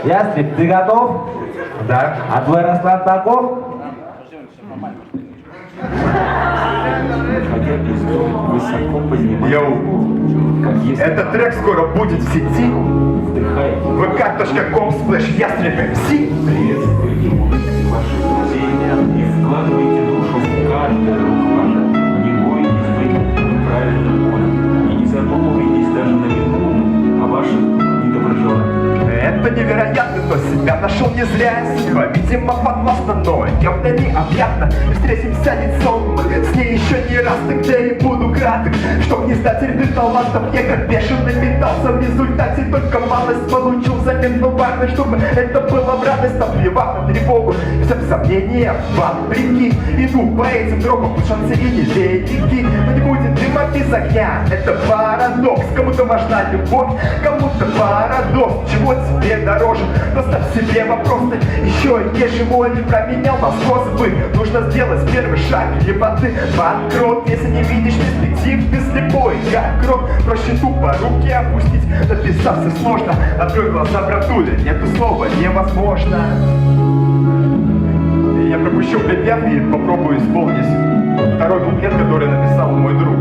Ястреб, ты готов? Да. А твой расклад таков? Йоу, этот трек скоро будет в сети. vk.com /ястреб.mc. Ваших друзей и вкладывайте душу в каждое рукопожатие. Не бойтесь быть правильно понял. И не задумывайтесь даже на минуту о ваших недоброжеланиях. Это невероятно, но себя нашел не зря. Сила, видимо, подвластна, но темно необъятно. Встретимся лицом, с ней еще не раз. Тогда и буду краток, что гнездатель без талантов. Я как бешеный метался, в результате только малость получил взамен. Но важно, чтобы это было в радость, наплевав на тревогу. Всем сомнения, вопреки. Иду по этим дорогам, шансы и невелики. Но не будет дыма без огня, это парадокс. Кому-то важна любовь, кому-то парадокс. Чего тебе дороже? Поставь себе вопрос. Ты еще ежегодно променял на способы. Нужно сделать первый шаг, либо ты банкрот. Если не видишь перспектив, ты слепой, как крот. Проще тупо руки опустить. Написав все сложно, открой глаза, братуля. Нету слова невозможно. Я пропущу припев и попробую исполнить второй куплет, который написал мой друг.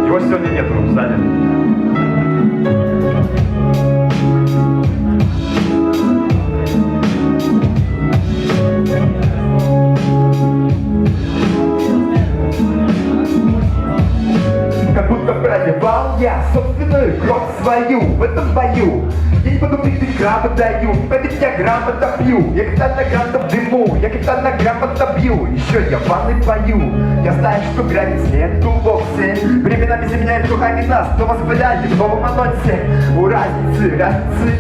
Его сегодня нету, он занят. Как будто проливал я собственную кровь свою в этом бою. Я не буду пить, грамма даю, не поверь, я грамотно пью. Я когда на грамотно дыму, я когда на грамотно бью. Еще я в ванной пою. Я знаю, что границ нету вовсе. Временами заменяет духами нас, но восхваляли в новом анонсе. У разницы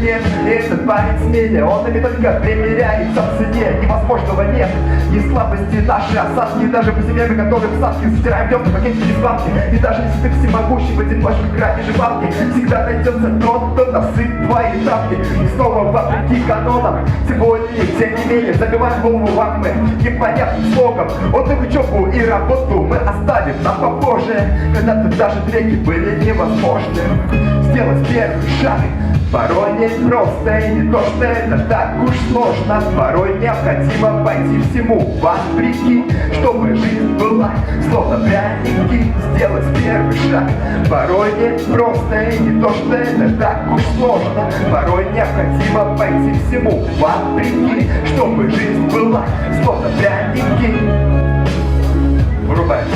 нет. И этот парень с миллионами только примеряется в цене. Невозможного нет, ни слабости наши осадки. Даже по земле мы готовим садки, стираем дём на пакете без банки. И даже если ты всемогущий в одиночку грабишь и банки, всегда найдется тот, кто насыт твои тапки. И снова вопреки канонам, сегодня, тем не менее, забиваем голову вам мы непонятным слогом. Вот и учебу и работу мы оставим нам попозже. Когда-то даже треки были невозможны. Сделать первый шаг порой не просто, и не то, что это так уж сложно. Порой необходимо пойти всему вопреки, чтобы жизнь была словно пряники. Сделать первый шаг порой не просто, и не то, что это так уж сложно. Порой необходимо пойти всему вопреки, чтобы жизнь была словно пряники. Вырубаем.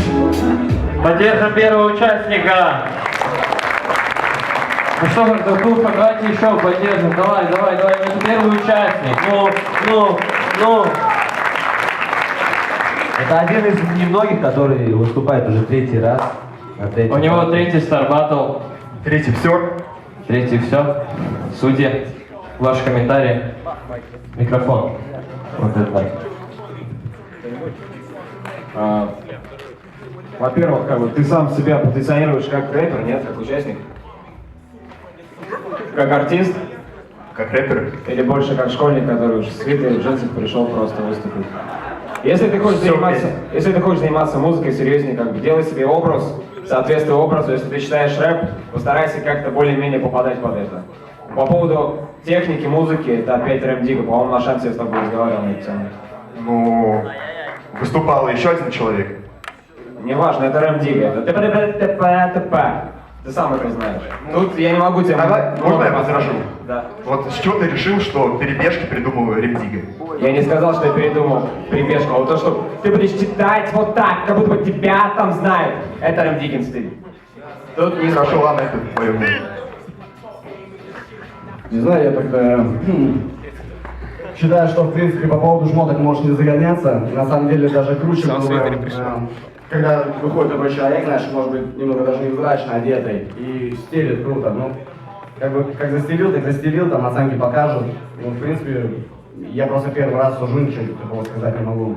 Поддержим первого участника. Ну что, Гордокуха, давайте еще поддержим. Давай, это первый участник. Ну. Это один из немногих, который выступает уже третий раз. У него третий Star Battle. Третий все. Третий все. Судьи, ваши комментарии. Микрофон. Вот это. Во-первых, ты сам себя позиционируешь как рэпер, нет, как участник? Как артист? Как рэпер. Или больше как школьник, который в свитере, в джинсах пришел просто выступить? Если ты хочешь заниматься музыкой серьезнее, делай себе образ, соответствуй образу. Если ты читаешь рэп, постарайся как-то более-менее попадать под это. По поводу техники, музыки, это опять Рэм Дига. По-моему, на шансе я с тобой разговаривал на эту тему. Ну, выступал еще один человек. Неважно, это Рэм Дига. Это ты сам это знаешь. Тут я не могу тебе... Давай, можно я возражу? Да. Вот с чего ты решил, что перебежки придумал Рэм Дига? Я не сказал, что я передумал перебежку, а вот то, что ты будешь читать вот так, как будто бы тебя там знают. Это Рэм Диггин стиль. Тут не Хорошо, ладно, это твое мнение. Не знаю, я тогда считаю, что в принципе по поводу шмоток можешь не загоняться. На самом деле даже круче было, когда выходит такой человек, знаешь, может быть, немного даже невзрачно одетый и стелит круто. Ну, как застелил, так застелил, там оценки покажут. Ну, в принципе, я просто первый раз сужу, ничего такого сказать не могу.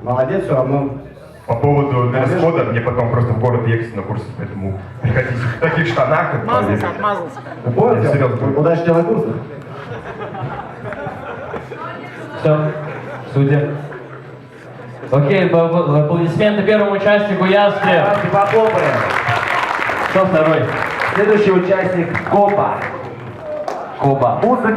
Молодец, все равно. По поводу дресс-кода, мне потом просто в город ехать на курсы, поэтому приходите в таких штанах. Отмазался. Ты понял? Серьезно. Удачи тебе на курсах. Все, судья. Окей, аплодисменты первому участнику Ястреб. Давайте похлопаем. Кто второй? Следующий участник Коба. Музыка.